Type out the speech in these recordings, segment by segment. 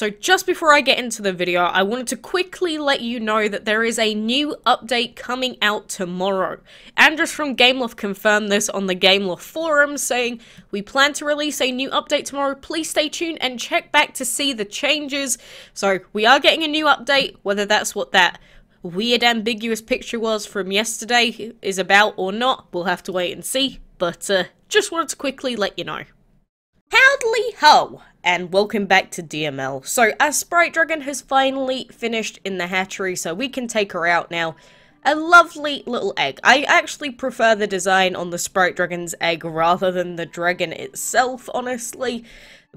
So just before I get into the video, I wanted to quickly let you know that there is a new update coming out tomorrow. Andrews from Gameloft confirmed this on the Gameloft forum, saying, "We plan to release a new update tomorrow, please stay tuned and check back to see the changes." So we are getting a new update, whether that's what that weird ambiguous picture was from yesterday is about or not, we'll have to wait and see, but just wanted to quickly let you know. Howdy ho, and welcome back to DML. So, our Sprite Dragon has finally finished in the hatchery, so we can take her out now. A lovely little egg. I actually prefer the design on the Sprite Dragon's egg rather than the dragon itself, honestly.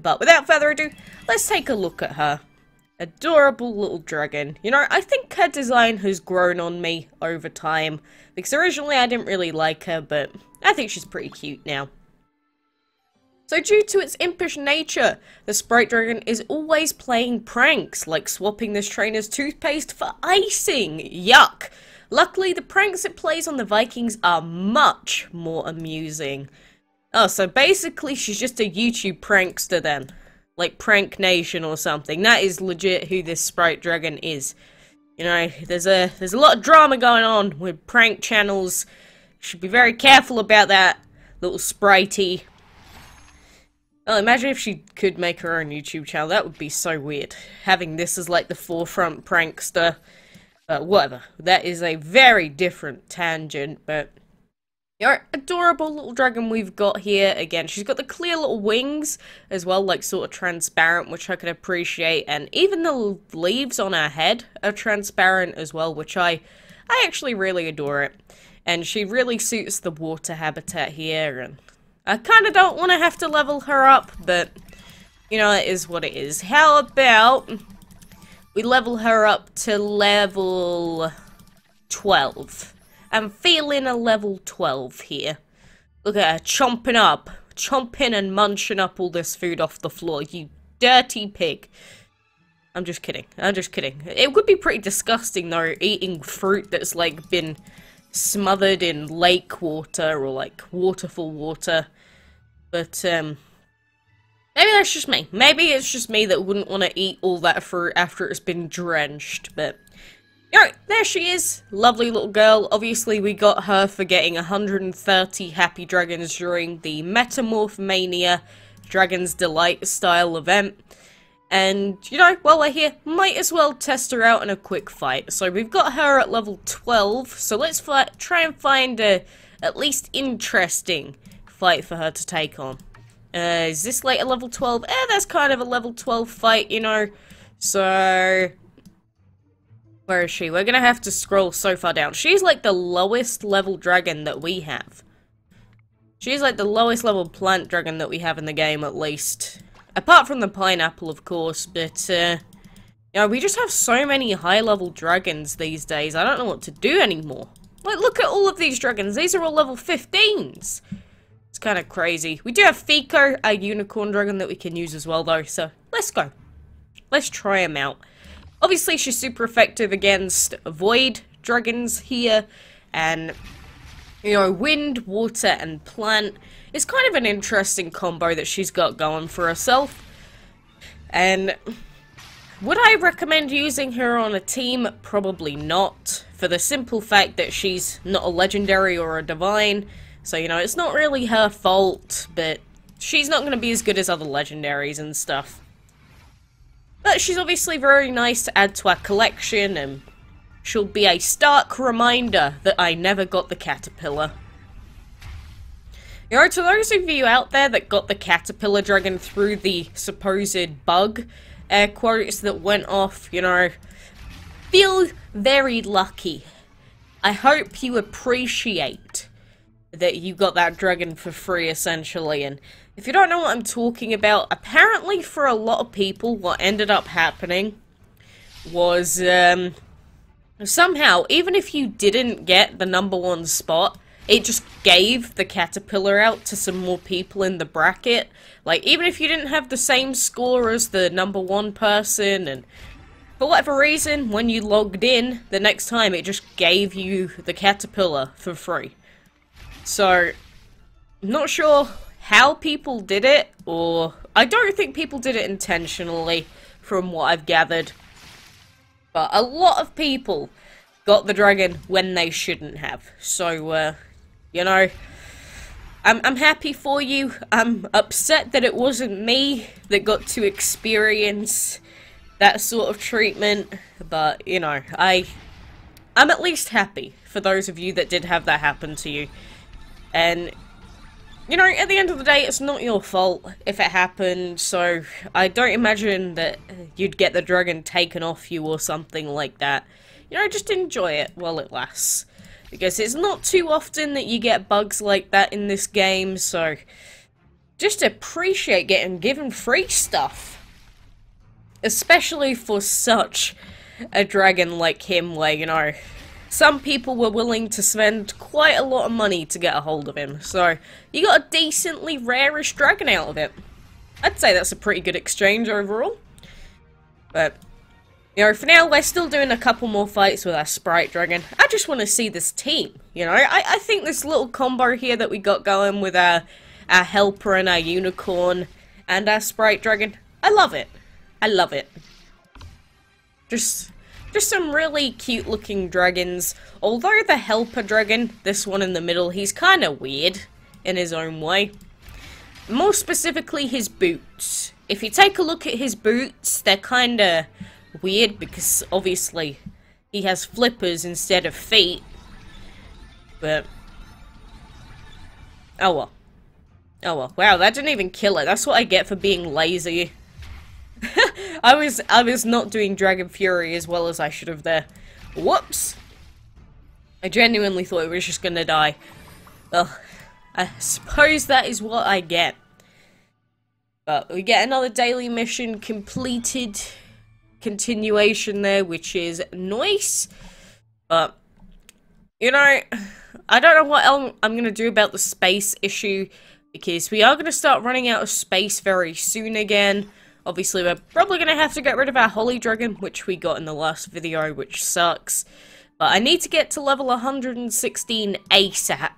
But without further ado, let's take a look at her. Adorable little dragon. You know, I think her design has grown on me over time, because originally I didn't really like her, but I think she's pretty cute now. So due to its impish nature, the Sprite Dragon is always playing pranks, like swapping this trainer's toothpaste for icing. Yuck! Luckily, the pranks it plays on the Vikings are much more amusing. Oh, so basically she's just a YouTube prankster then. Like Prank Nation or something. That is legit who this Sprite Dragon is. You know, there's a lot of drama going on with prank channels. Should be very careful about that, little Spritey. Well, imagine if she could make her own YouTube channel. That would be so weird. Having this as like the forefront prankster. But whatever. That is a very different tangent. But, you know, adorable little dragon we've got here. Again, she's got the clear little wings as well, like sort of transparent, which I can appreciate. And even the leaves on her head are transparent as well, which I actually really adore it. And she really suits the water habitat here, and I kind of don't want to have to level her up, but, you know, it is what it is. How about we level her up to level 12? I'm feeling a level 12 here. Look at her chomping and munching up all this food off the floor, you dirty pig. I'm just kidding. It would be pretty disgusting, though, eating fruit that's, like, been smothered in lake water or, like, waterfall water. But, maybe that's just me. Maybe it's just me that wouldn't want to eat all that fruit after it's been drenched, but, you know, there she is. Lovely little girl. Obviously, we got her for getting 130 happy dragons during the Metamorph Mania Dragon's Delight style event. And, you know, while we're here, might as well test her out in a quick fight. So we've got her at level 12, so let's try and find a at least interesting fight for her to take on. Is this like a level 12? That's kind of a level 12 fight, you know. So, where is she? We're gonna have to scroll so far down. She's like the lowest level dragon that we have. She's like the lowest level plant dragon that we have in the game, at least. Apart from the pineapple, of course, but, you know, we just have so many high-level dragons these days, I don't know what to do anymore. Like, look at all of these dragons, these are all level 15s. It's kind of crazy. We do have Fico, a unicorn dragon that we can use as well, though, so let's go. Let's try him out. Obviously, she's super effective against void dragons here, and, you know, wind, water, and plant. It's kind of an interesting combo that she's got going for herself. And would I recommend using her on a team? Probably not. For the simple fact that she's not a legendary or a divine. So, you know, it's not really her fault, but she's not going to be as good as other legendaries and stuff. But she's obviously very nice to add to our collection, and she'll be a stark reminder that I never got the caterpillar. You know, to those of you out there that got the caterpillar dragon through the supposed bug, air quotes, that went off, you know, feel very lucky. I hope you appreciate that you got that dragon for free, essentially. And if you don't know what I'm talking about, apparently for a lot of people, what ended up happening was, somehow, even if you didn't get the #1 spot, it just gave the caterpillar out to some more people in the bracket. Like, even if you didn't have the same score as the #1 person, and for whatever reason, when you logged in, the next time it just gave you the caterpillar for free. So, I'm not sure how people did it, or I don't think people did it intentionally. from what I've gathered. But a lot of people got the dragon when they shouldn't have. So, you know, I'm happy for you. I'm upset that it wasn't me that got to experience that sort of treatment. But, you know, I'm at least happy for those of you that did have that happen to you. And, you know, at the end of the day, it's not your fault if it happened, so I don't imagine that you'd get the dragon taken off you or something like that. You know, just enjoy it while it lasts. Because it's not too often that you get bugs like that in this game, so just appreciate getting given free stuff. Especially for such a dragon like him, where, you know, some people were willing to spend quite a lot of money to get a hold of him, so you got a decently rarish dragon out of it. I'd say that's a pretty good exchange overall. But, you know, for now, we're still doing a couple more fights with our Sprite Dragon. I just want to see this team, you know? I think this little combo here that we got going with our Helper and our Unicorn and our Sprite Dragon, I love it. I love it. Just some really cute looking dragons. Although the Helper Dragon, this one in the middle, he's kind of weird in his own way. More specifically, his boots. If you take a look at his boots, they're kind of weird because obviously he has flippers instead of feet. But oh well. Oh well. Wow, that didn't even kill it. That's what I get for being lazy. I was not doing Dragon Fury as well as I should have there. Whoops! I genuinely thought it was just gonna die. Well, I suppose that is what I get. But we get another daily mission completed. Continuation there, which is nice. But, you know, I don't know what else I'm gonna do about the space issue. Because we are gonna start running out of space very soon again. Obviously, we're probably going to have to get rid of our Holy Dragon, which we got in the last video, which sucks. But I need to get to level 116 ASAP.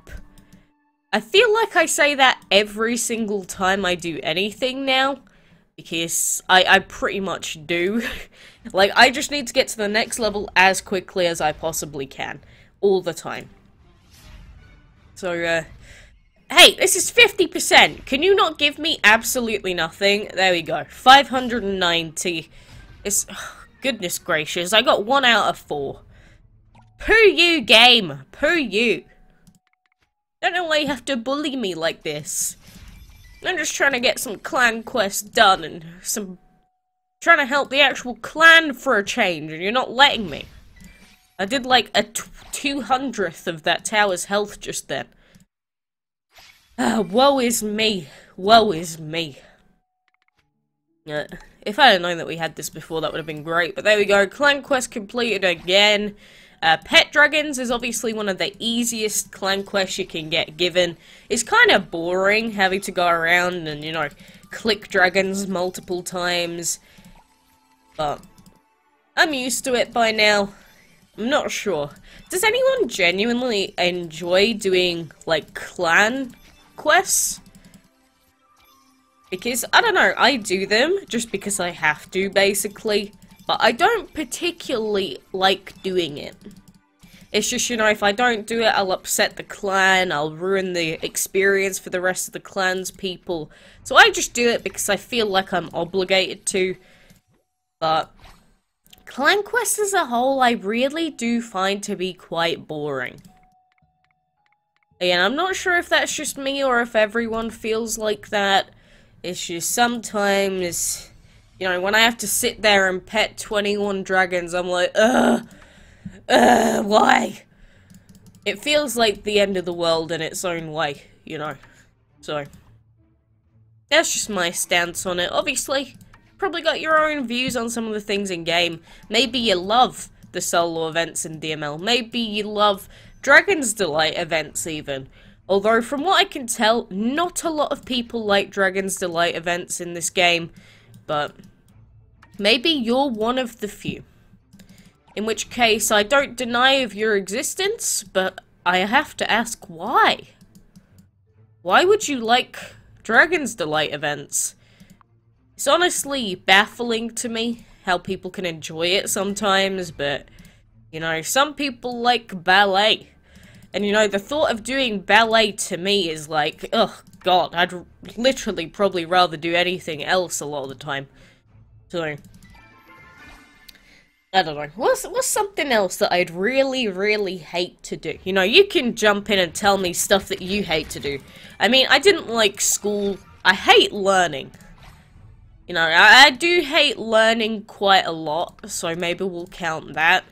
I feel like I say that every single time I do anything now, because I pretty much do. Like, I just need to get to the next level as quickly as I possibly can, all the time. So, hey, this is 50%. Can you not give me absolutely nothing? There we go. 590. It's... oh, goodness gracious. I got 1 out of 4. Pooh you, game. Pooh you. Don't know why you have to bully me like this. I'm just trying to get some clan quests done and trying to help the actual clan for a change, and you're not letting me. I did like a 200th of that tower's health just then. Woe is me. Woe is me. If I had known that we had this before, that would have been great. But there we go. Clan quest completed again. Pet dragons is obviously one of the easiest clan quests you can get given. It's kind of boring having to go around and, you know, click dragons multiple times. But I'm used to it by now. I'm not sure. Does anyone genuinely enjoy doing, like, clan quests? Because, I don't know, I do them just because I have to, basically. But I don't particularly like doing it. It's just, you know, if I don't do it, I'll upset the clan, I'll ruin the experience for the rest of the clan's people. So I just do it because I feel like I'm obligated to. But clan quests as a whole, I really do find to be quite boring. Again, I'm not sure if that's just me or if everyone feels like that. It's just sometimes, you know, when I have to sit there and pet 21 dragons, I'm like, why? It feels like the end of the world in its own way, you know. So, that's just my stance on it. Obviously, probably got your own views on some of the things in game. Maybe you love the solo events in DML. Maybe you love Dragon's Delight events even. Although from what I can tell, not a lot of people like Dragon's Delight events in this game. But maybe you're one of the few. In which case, I don't deny of your existence, but I have to ask why? Why would you like Dragon's Delight events? It's honestly baffling to me how people can enjoy it sometimes, but, you know, some people like ballet. And, you know, the thought of doing ballet to me is like, oh god, I'd literally probably rather do anything else a lot of the time. So, I don't know. What's something else that I'd really, really hate to do? You know, you can jump in and tell me stuff that you hate to do. I mean, I didn't like school. I hate learning. You know, I do hate learning quite a lot, so maybe we'll count that.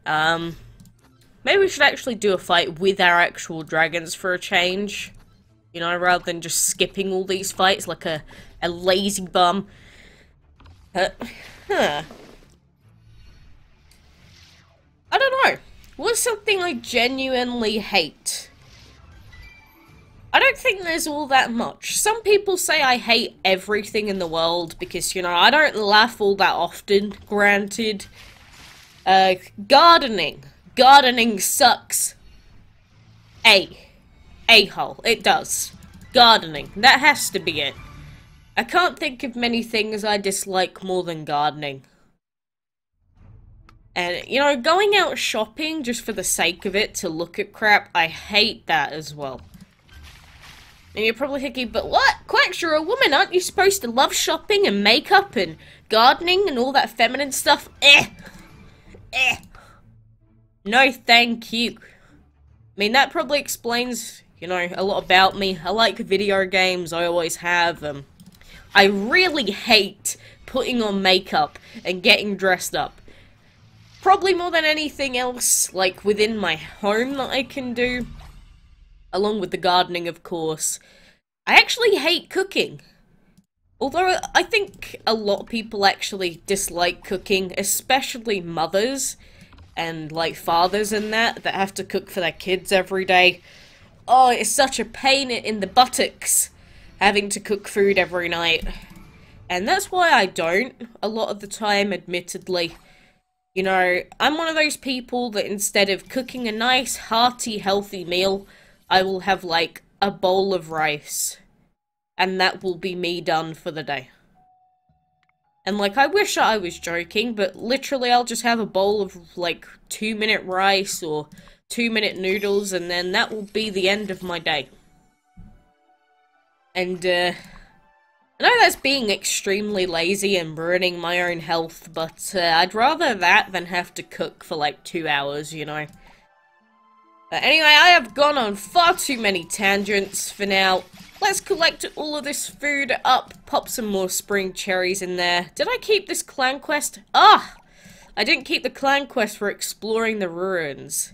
Maybe we should actually do a fight with our actual dragons for a change. You know, rather than just skipping all these fights like a lazy bum. Huh. I don't know. What's something I genuinely hate? I don't think there's all that much. Some people say I hate everything in the world because, you know, I don't laugh all that often, granted. Gardening. Gardening sucks. A-hole. It does. Gardening. That has to be it. I can't think of many things I dislike more than gardening. And, you know, going out shopping just for the sake of it to look at crap, I hate that as well. And you're probably thinking, but what? Quacks, you're a woman, aren't you supposed to love shopping and makeup and gardening and all that feminine stuff? No, thank you. I mean, that probably explains, you know, a lot about me. I like video games, I always have. I really hate putting on makeup and getting dressed up. Probably more than anything else, like, within my home that I can do. Along with the gardening, of course. I actually hate cooking. Although, I think a lot of people actually dislike cooking, especially mothers and, like, fathers and that have to cook for their kids every day. Oh, it's such a pain in the buttocks, having to cook food every night. And that's why I don't, a lot of the time, admittedly. You know, I'm one of those people that instead of cooking a nice, hearty, healthy meal, I will have, like, a bowl of rice. And that will be me done for the day. And, like, I wish I was joking, but literally I'll just have a bowl of, like, 2-minute rice or 2-minute noodles, and then that will be the end of my day. And, I know that's being extremely lazy and ruining my own health, but I'd rather that than have to cook for like 2 hours, you know. But anyway, I have gone on far too many tangents for now. Let's collect all of this food up, pop some more spring cherries in there. Did I keep this clan quest? Ah! I didn't keep the clan quest for exploring the ruins.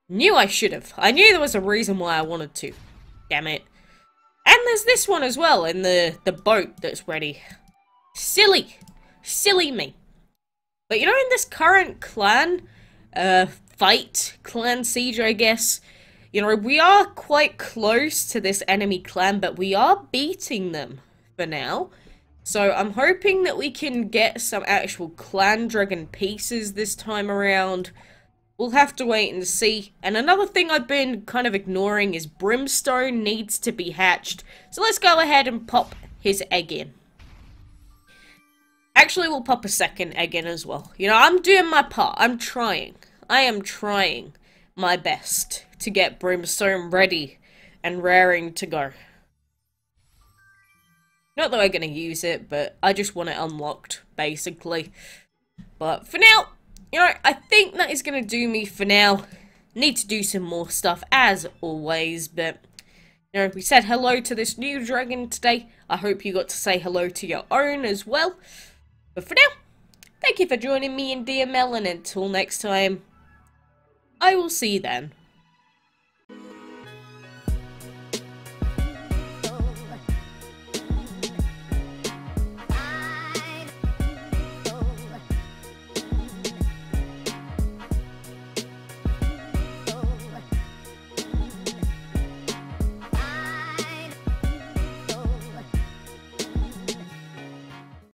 Knew I should have. I knew there was a reason why I wanted to. Damn it. And there's this one as well, in the boat that's ready. Silly. Silly me. But you know, in this current clan, fight, clan siege, I guess, you know, we are quite close to this enemy clan, but we are beating them for now. So I'm hoping that we can get some actual clan dragon pieces this time around. We'll have to wait and see. And another thing I've been kind of ignoring is Brimstone needs to be hatched. So let's go ahead and pop his egg in. Actually, we'll pop a second egg in as well. You know, I'm doing my part. I'm trying. I am trying my best to get Brimstone ready and raring to go. Not that I'm going to use it, but I just want it unlocked, basically. But for now, you know, I think that is going to do me for now. Need to do some more stuff, as always, but, you know, we said hello to this new dragon today. I hope you got to say hello to your own as well. But for now, thank you for joining me in DML, and until next time, I will see you then.